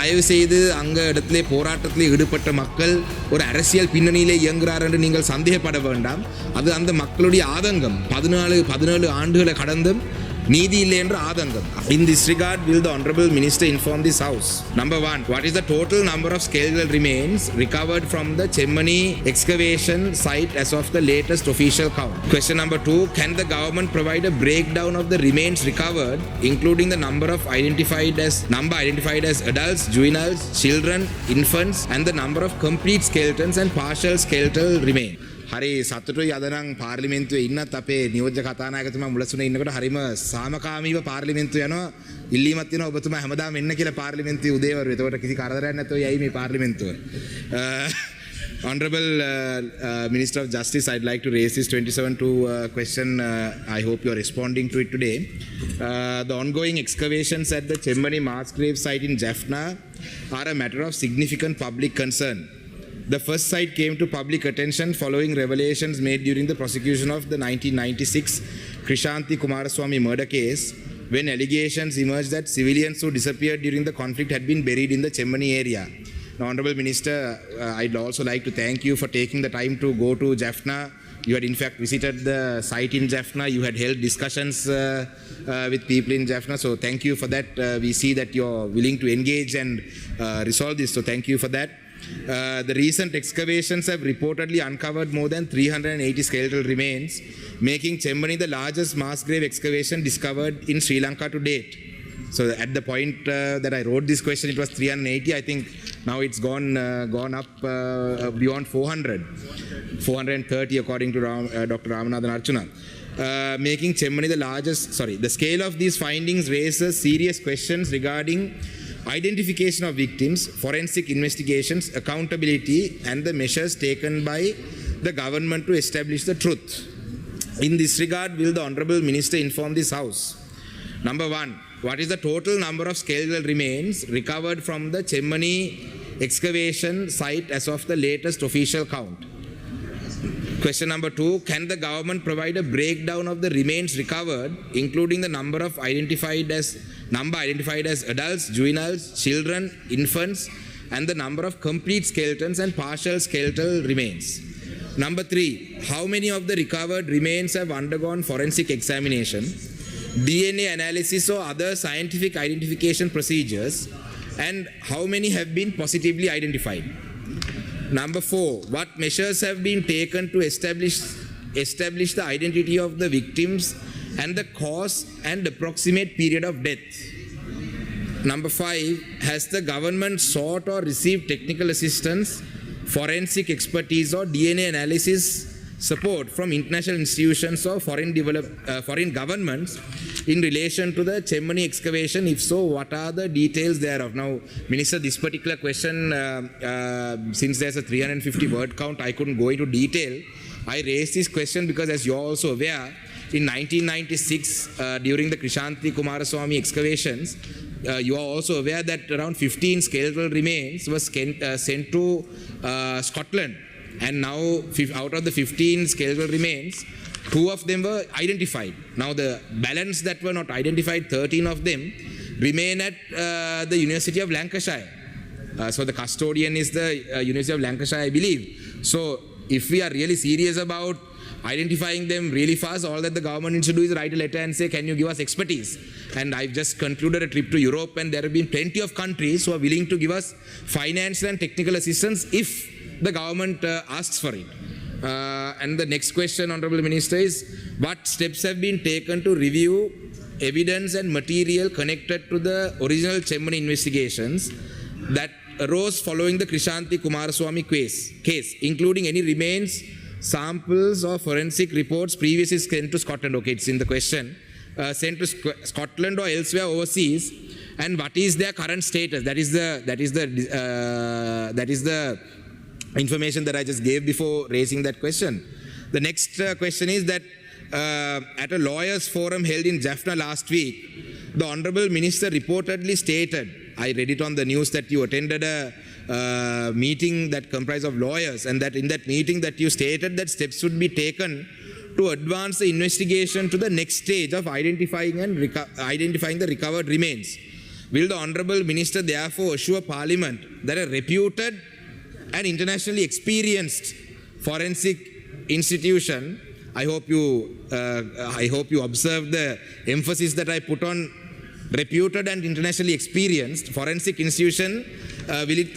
தயவு செய்து அங்கே இடத்துல போராட்டத்தில் ஈடுபட்ட மக்கள் ஒரு அரசியல் பின்னணியிலே இயங்குகிறார் என்று நீங்கள் சந்தேகப்பட வேண்டாம். அது அந்த மக்களுடைய ஆதங்கம். 17 ஆண்டுகளை கடந்தும் நீதி இல்லை என்ற ஆதங்கம். In this regard, will the Honorable Minister inform this House? Number 1, what is the total number of skeletal remains recovered from the Chemmani excavation site as of the latest official count? Question number 2, can the government provide a breakdown of the remains recovered, including the number identified as adults, juveniles, children, infants, and the number of complete skeletons and partial skeletal remains? හරි සතුටුයි අද නම් පාර්ලිමේන්තුවේ ඉන්නත් අපේ නියෝජ්‍ය කතානායකතුමා මුලසුනේ ඉන්නකොට හරිම සාමකාමීව පාර්ලිමේන්තුව යනවා ඉල්ලීමක් තියෙනවා ඔබතුමා හැමදාම එන්න කියලා පාර්ලිමේන්තුවේ උදේවරු. එතකොට කිසි කරදරයක් නැතුව යයි මේ පාර්ලිමේන්තුව. Honorable Minister of Justice, I'd like to raise this 27-2 question. I hope you are responding to it today. The ongoing excavations at the Chemmani mass grave site in Jaffna are a matter of significant public concern. The first site came to public attention following revelations made during the prosecution of the 1996 Krishanthi Kumaraswamy murder case, when allegations emerged that civilians who disappeared during the conflict had been buried in the Chemmani area. Now, Honorable Minister, I'd also like to thank you for taking the time to go to Jaffna. You had in fact visited the site in Jaffna. You had held discussions with people in Jaffna. So thank you for that. We see that you're willing to engage and resolve this. So thank you for that. The recent excavations have reportedly uncovered more than 380 skeletal remains, making Chemmani the largest mass grave excavation discovered in Sri Lanka to date. So at the point that I wrote this question, it was 380. I think now it's gone up beyond 430 according to Dr. Ramanathan Archana. Making Chemmani the largest, the scale of these findings raises serious questions regarding identification of victims, forensic investigations, accountability, and the measures taken by the government to establish the truth. In this regard, will the Honorable Minister inform this House? Number 1, what is the total number of skeletal remains recovered from the Chemmani excavation site as of the latest official count? Question number 2, can the government provide a breakdown of the remains recovered, including the number identified as adults, juveniles, children, infants, and the number of complete skeletons and partial skeletal remains? Number 3, how many of the recovered remains have undergone forensic examination, DNA analysis or other scientific identification procedures, and how many have been positively identified? Number 4, what measures have been taken to establish the identity of the victims and the cause and approximate period of death? Number 5, has the government sought or received technical assistance, forensic expertise or DNA analysis support from international institutions or foreign governments in relation to the Chemmani excavation? If so, what are the details thereof? Now, Minister, this particular question, since there's a 350 word count, I couldn't go into detail. I raised this question because, as you're also aware, in 1996, during the Krishanthi Kumaraswamy excavations, you are also aware that around 15 skeletal remains were sent to Scotland. And now, out of the 15 skeletal remains, 2 of them were identified. Now, the balance that were not identified, 13 of them, remain at the University of Lancashire. So, the custodian is the University of Lancashire, I believe. So, if we are really serious about identifying them really fast, all that the government needs to do is write a letter and say, can you give us expertise? And I've just concluded a trip to Europe, and there have been plenty of countries who are willing to give us financial and technical assistance if the government asks for it. And the next question, Honorable Minister, is what steps have been taken to review evidence and material connected to the original Chemmani investigations that arose following the Krishanthi Kumaraswamy case, including any remains, samples or forensic reports previously sent to Scotland? Okay, it's in the question. Sent to Scotland or elsewhere overseas, and what is their current status? That is the information that I just gave before raising that question. The next question is that at a lawyers forum held in Jaffna last week, the Honorable Minister reportedly stated, I read it on the news, that you attended a meeting that comprised of lawyers, and that in that meeting that you stated that steps would be taken to advance the investigation to the next stage of identifying the recovered remains. Will the Honourable Minister therefore assure Parliament that a reputed and internationally experienced forensic institution, I hope you observe the emphasis that I put on reputed and internationally experienced forensic institution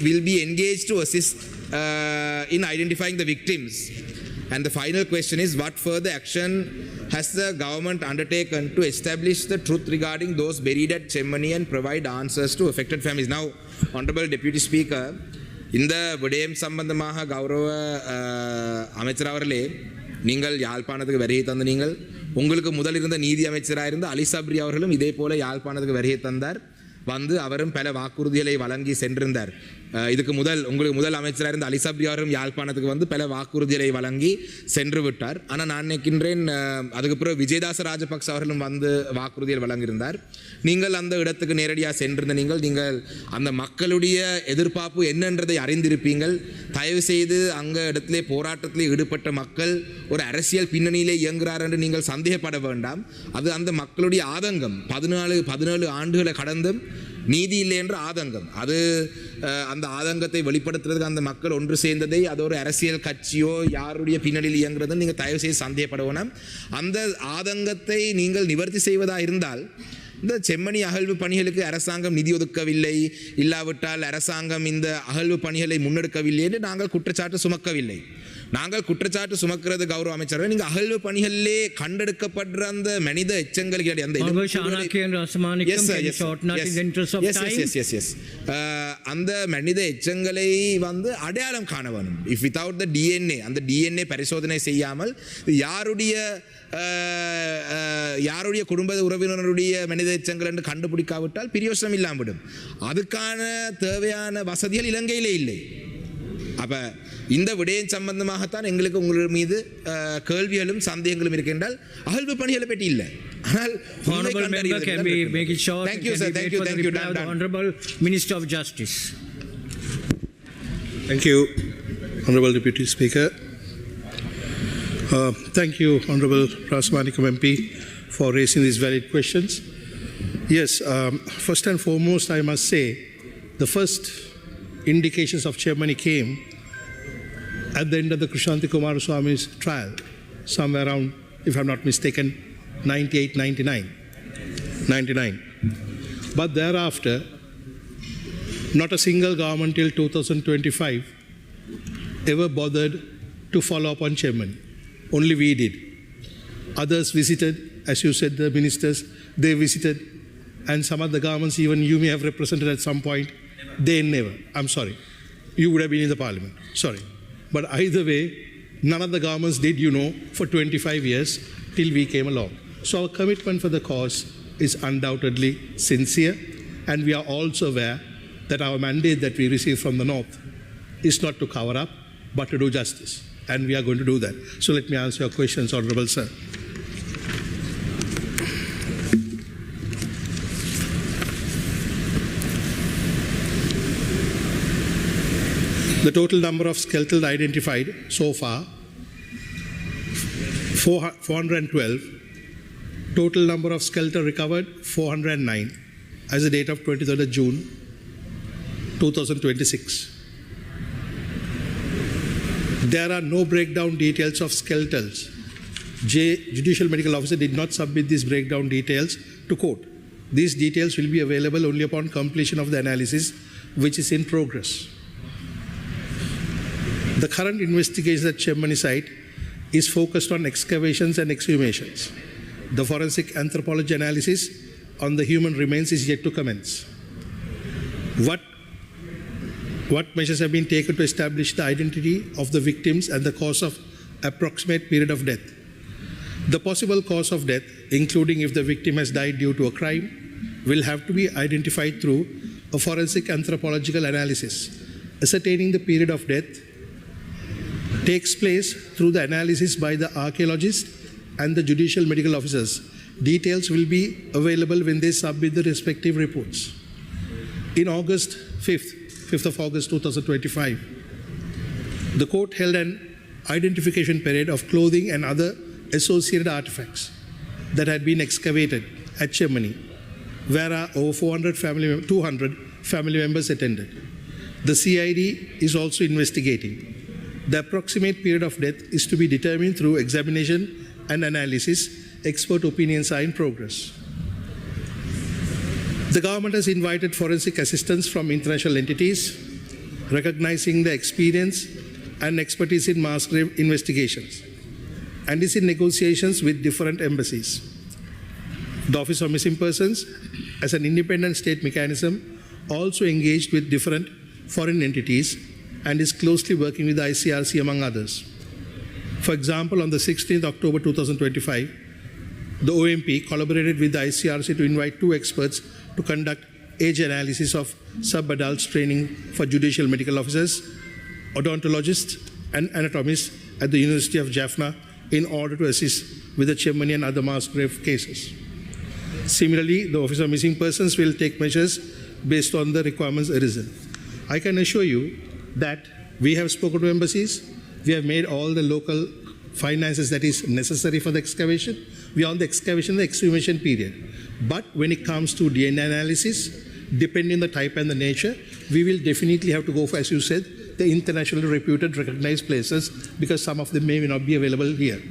will be engaged to assist in identifying the victims. And the final question is, what further action has the government undertaken to establish the truth regarding those buried at Chemmani and provide answers to affected families? Now, Honourable Deputy Speaker, இந்த விடயம் சம்பந்தமாக கௌரவ அமைச்சர் அவர்களே, நீங்கள் யாழ்ப்பாணத்துக்கு வருகை தந்த நீங்கள் உங்களுக்கு முதல் இருந்த நீதி அமைச்சராக இருந்த அலி சப்ரி அவர்களும் இதே போல யாழ்ப்பாணத்துக்கு வருகை தந்தார். வந்து அவரும் பல வாக்குறுதிகளை வழங்கி சென்றிருந்தார். இதுக்கு உங்களுக்கு முதல் அமைச்சராக இருந்த அலி சப்ரி அவரும் யாழ்ப்பாணத்துக்கு வந்து பல வாக்குறுதிகளை வழங்கி சென்று விட்டார். ஆனால் நான் நினைக்கின்றேன் அதுக்கப்புறம் விஜயதாச ராஜபக்ச அவர்களும் வந்து வாக்குறுதிகள் வழங்கியிருந்தார். நீங்கள் அந்த இடத்துக்கு நேரடியாக சென்றிருந்த நீங்கள் அந்த மக்களுடைய எதிர்பார்ப்பு என்னன்றதை அறிந்திருப்பீங்கள். தயவு செய்து அங்கே இடத்திலே போராட்டத்திலே ஈடுபட்ட மக்கள் ஒரு அரசியல் பின்னணியிலே இயங்குகிறார் என்று நீங்கள் சந்தேகப்பட வேண்டாம். அது அந்த மக்களுடைய ஆதங்கம். 17 ஆண்டுகளை கடந்தும் நீதி இல்லை என்ற ஆதங்கம். அது அந்த ஆதங்கத்தை வெளிப்படுத்துறதுக்கு அந்த மக்கள் ஒன்று சேர்ந்ததை அது ஒரு அரசியல் கட்சியோ யாருடைய பின்னணியில் இயங்குறதுன்னு நீங்கள் தயவு செய்து சந்தேகப்பட வேண்டாம். அந்த ஆதங்கத்தை நீங்கள் நிவர்த்தி செய்வதாக இருந்தால் இந்த செம்மணி அகழ்வு பணிகளுக்கு அரசாங்கம் நிதி ஒதுக்கவில்லை, இல்லாவிட்டால் அரசாங்கம் இந்த அகழ்வு பணிகளை முன்னெடுக்கவில்லை என்று நாங்கள் குற்றச்சாட்டு சுமக்கவில்லை. நாங்கள் குற்றச்சாட்டு சுமக்கிறது கௌரவ அமைச்சர்கள், நீங்கள் அகழ்வு பணிகளிலே கண்டெடுக்கப்படுற அந்த மனித எச்சங்கள் அந்த மனித எச்சங்களை வந்து அடையாளம் காண வேணும். இஃப் வித்தவுட் த டிஎன்ஏ, அந்த டிஎன்ஏ பரிசோதனை செய்யாமல் யாருடைய குடும்ப உறவினருடைய மனித எச்சங்கள் என்று கண்டுபிடிக்காவிட்டால் பிரியோசனம் இல்லாமல் விடும். அதுக்கான தேவையான வசதிகள் இலங்கையிலே இல்லை. அப்போ இந்த விடயம் சம்பந்தமாகத்தான் எங்களுக்கு உங்கள் மீது கேள்விகளும் சந்தேகங்களும் இருக்கின்றால் அகழ்வு பணிகளை பற்றி இல்லை. ஆனால் Honourable member, can we make it short? Thank you, sir. Thank you. The Honourable Minister of Justice. Thank you, Honourable Deputy Speaker. Thank you, Honourable Rasmanikam MP, for raising these valid questions. Yes, first and foremost, I must say, the first indications of Chemmani came at the end of the Krishanti Kumaraswamy's trial, somewhere around, if I'm not mistaken, 99. But thereafter, not a single government till 2025 ever bothered to follow up on Chemmani. Only we did. Others visited, as you said, the ministers, they visited, and some of the governments, even you may have represented at some point, they never. I'm sorry. You would have been in the parliament. Sorry. But either way, none of the governments did, for 25 years till we came along. So our commitment for the cause is undoubtedly sincere, and we are also aware that our mandate that we receive from the North is not to cover up, but to do justice. And we are going to do that. So let me answer your questions, Honourable Sir. The total number of skeletons identified so far, 412. Total number of skeletons recovered, 409, as the date of 23rd of June, 2026. There are no breakdown details of skeletons. Judicial Medical Officer did not submit these breakdown details to court. These details will be available only upon completion of the analysis, which is in progress. The current investigation at Chemmani site is focused on excavations and exhumations. The forensic anthropology analysis on the human remains is yet to commence. What measures have been taken to establish the identity of the victims and the cause of approximate period of death? The possible cause of death, including if the victim has died due to a crime, will have to be identified through a forensic anthropological analysis. Ascertaining the period of death takes place through the analysis by the archaeologist and the judicial medical officers. Details will be available when they submit the respective reports. In August 5th of August 2025, the court held an identification parade of clothing and other associated artifacts that had been excavated at Chemmani. where over 200 family members attended. The CID is also investigating. The approximate period of death is to be determined through examination and analysis. Expert opinions are in progress. The government has invited forensic assistance from international entities, recognizing the experience and expertise in mass grave investigations, and is in negotiations with different embassies. The Office of Missing Persons, as an independent state mechanism, also engaged with different foreign entities and is closely working with the ICRC, among others. For example, on the 16th October 2025, the OMP collaborated with the ICRC to invite 2 experts to conduct age analysis of sub-adults training for judicial medical officers, odontologists, and anatomists at the University of Jaffna in order to assist with the Chemani and other mass grave cases. Similarly, the Office of Missing Persons will take measures based on the requirements arisen. I can assure you that we have spoken to embassies, we have made all the local finances that is necessary for the excavation. We are on the excavation and the exhumation period. But when it comes to DNA analysis, depending on the type and the nature, we will definitely have to go for, as you said, the internationally reputed, recognized places, because some of them may not be available here.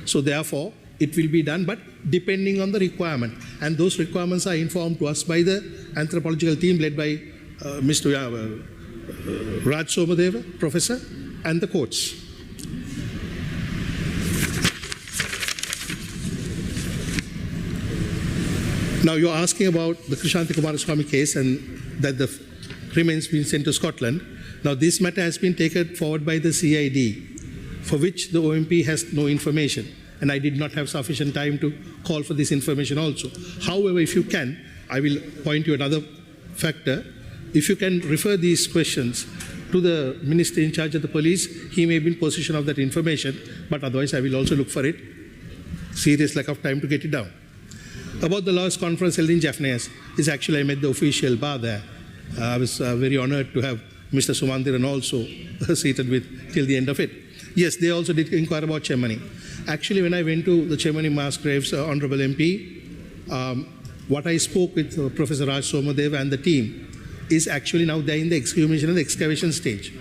So therefore, it will be done, but depending on the requirement. And those requirements are informed to us by the anthropological team led by Mr. Raj Somadeva, Professor, and the courts. Now you're asking about the Krishanti Kumaraswamy case and that the remains being sent to Scotland. Now this matter has been taken forward by the CID, for which the OMP has no information, and I did not have sufficient time to call for this information also. However, if you can, I will point you another factor. If you can refer these questions to the minister in charge of the police, he may be in possession of that information, but otherwise I will also look for it. Serious lack of time to get it down. About the last conference held in Jaffna, is actually I met the official bar there. I was very honored to have Mr. Sumandiran also seated with till the end of it. Yes, they also did inquire about Chemani. Actually, when I went to the Chemani mass graves, Honorable MP, what I spoke with Professor Raj Somadeva and the team is actually now they're in the exhumation and the excavation stage.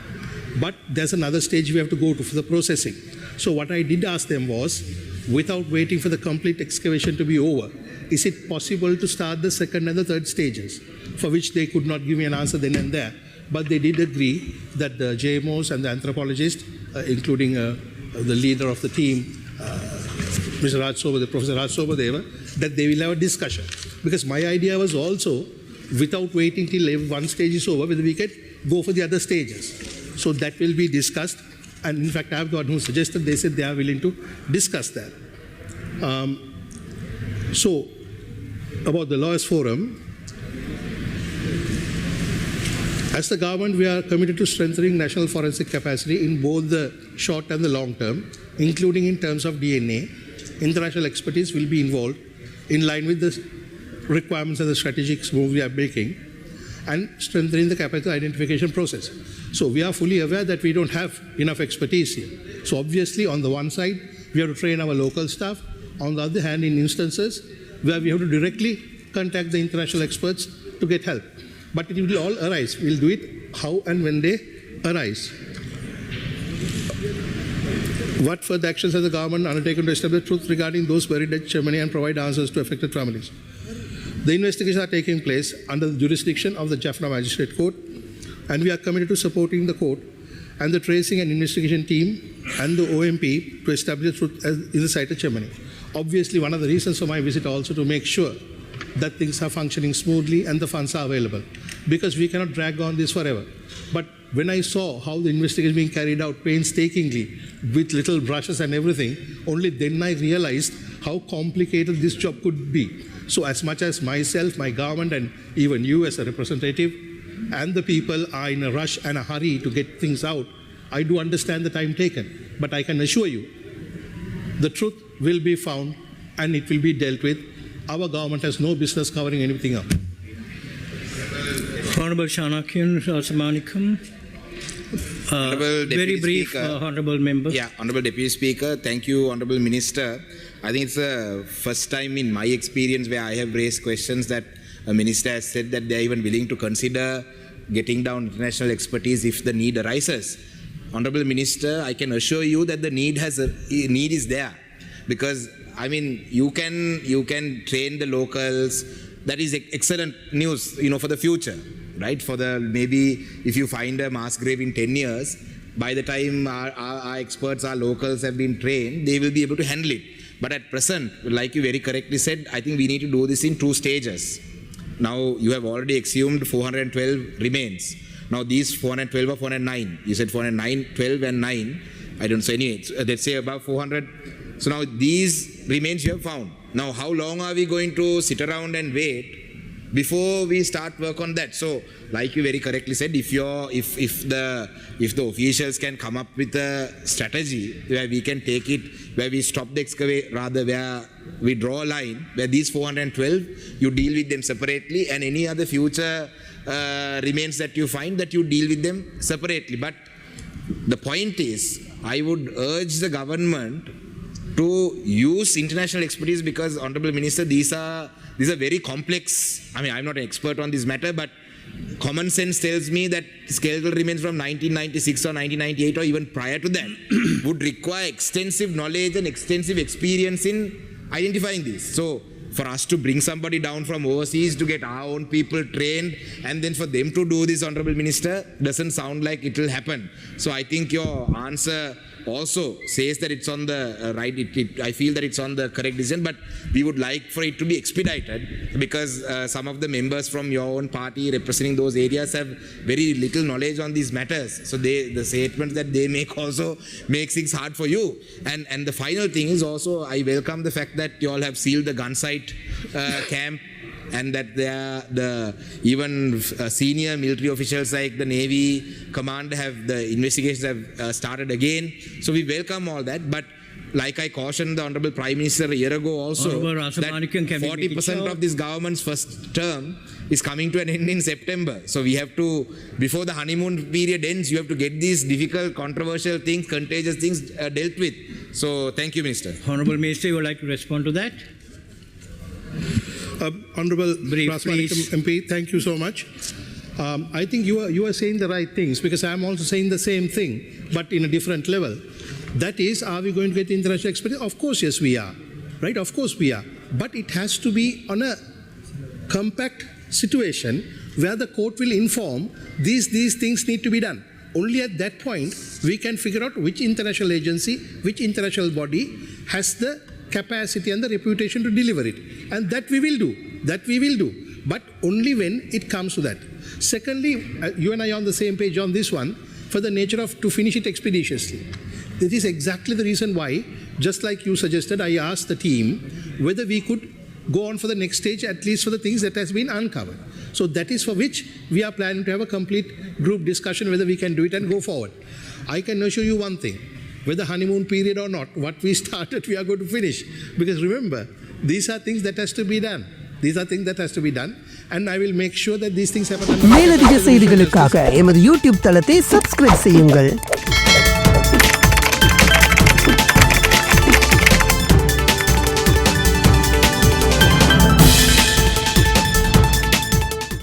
But there's another stage we have to go to for the processing. So what I did ask them was, without waiting for the complete excavation to be over, is it possible to start the second and the third stages, for which they could not give me an answer then and there. But they did agree that the JMOs and the anthropologist, including the leader of the team, Mr. Raj Somadeva, Professor Raj Somadeva, that they will have a discussion. Because my idea was also, without waiting till one stage is over, whether we can go for the other stages. So that will be discussed. And in fact, I have the one who suggested, they said they are willing to discuss that. So, about the Lawyers Forum, as the government, we are committed to strengthening national forensic capacity in both the short and the long term, including in terms of DNA. International expertise will be involved in line with the requirements and the strategic move we are making, and strengthening the capital identification process. So we are fully aware that we don't have enough expertise here. So obviously, on the one side, we have to train our local staff. On the other hand, in instances where we have to directly contact the international experts to get help. But it will all arise. We'll do it how and when they arise. What further actions has the government undertaken to establish truth regarding those buried at Chemani and provide answers to affected families? The investigations are taking place under the jurisdiction of the Jaffna Magistrate Court, and we are committed to supporting the court and the tracing and investigation team and the OMP to establish truth in the site of Chemani. Obviously, one of the reasons for my visit also to make sure that things are functioning smoothly and the funds are available, because we cannot drag on this forever. But when I saw how the investigation is being carried out painstakingly with little brushes and everything, only then I realized how complicated this job could be. So as much as myself, my government, and even you as a representative, and the people are in a rush and a hurry to get things out, I do understand the time taken. But I can assure you, the truth will be found and it will be dealt with. Our government has no business covering anything up. Honorable Shanakian Rasamanikam. Very brief, Honorable Member. Yeah, Honorable Deputy Speaker. Thank you, Honorable Minister. I think it's the first time in my experience where I have raised questions that A minister has said that they are even willing to consider getting down international expertise if the need arises. Honorable Minister, I can assure you that the need is there, because I mean you can train the locals. That is excellent news, for the future, right? For the maybe if you find a mass grave in 10 years, by the time our experts, our locals have been trained, they will be able to handle it. But at present, like you very correctly said, I think we need to do this in 2 stages. Now you have already exhumed 412 remains. Now these 412 or 409, you said 409, 12 and 9. I don't say anyway. Let's say about 400. So now these remains you have found. Now how long are we going to sit around and wait before we start work on that? So like you very correctly said, if the officials can come up with a strategy where we can take it, where we stop the excavation, rather where we draw a line where these 412 you deal with them separately, and any other future remains that you find, that you deal with them separately. But the point is, I would urge the government to use international expertise, because Honorable Minister, these are very complex. I mean, I'm not an expert on this matter, but common sense tells me that skeletal remains from 1996 or 1998 or even prior to that would require extensive knowledge and extensive experience in identifying these. So for us to bring somebody down from overseas to get our own people trained and then for them to do this, Honorable Minister, doesn't sound like it will happen. So I think your answer also says that it's on the right, I feel that it's on the correct decision, but we would like for it to be expedited, because some of the members from your own party representing those areas have very little knowledge on these matters. So the statements that they make also makes things hard for you. And the final thing is also, I welcome the fact that you all have sealed the gun site camp, and that even senior military officials like the Navy commander the investigations have started again. So we welcome all that, but like I cautioned the Honorable Prime Minister a year ago also, that 40% of this government's first term is coming to an end in September. So we have to, before the honeymoon period ends, you have to get these difficult, controversial things, contagious things dealt with. So thank you, Minister. Honorable Minister, you would like to respond to that? Honorable MP, thank you so much. I think you are saying the right things, because I am also saying the same thing, but in a different level. That is, are we going to get international expertise? Of course, yes, we are. Right? Of course, we are. But it has to be on a compact situation where the court will inform these things need to be done. Only at that point, we can figure out which international agency, which international body has the capacity and the reputation to deliver it. And that we will do. That we will do. But only when it comes to that. Secondly, you and I are on the same page on this one, for the nature of to finish it expeditiously. This is exactly the reason why, just like you suggested, I asked the team whether we could go on for the next stage, at least for the things that has been uncovered. So that is for which we are planning to have a complete group discussion whether we can do it and go forward. I can assure you one thing, whether honeymoon period or not, what we started we are going to finish. Because remember, these are things that has to be done. These are things that has to be done, and I will make sure that these things happen. மேலதிக செய்திகளுக்காக எமது YouTube தளத்தை subscribe செய்யுங்கள்.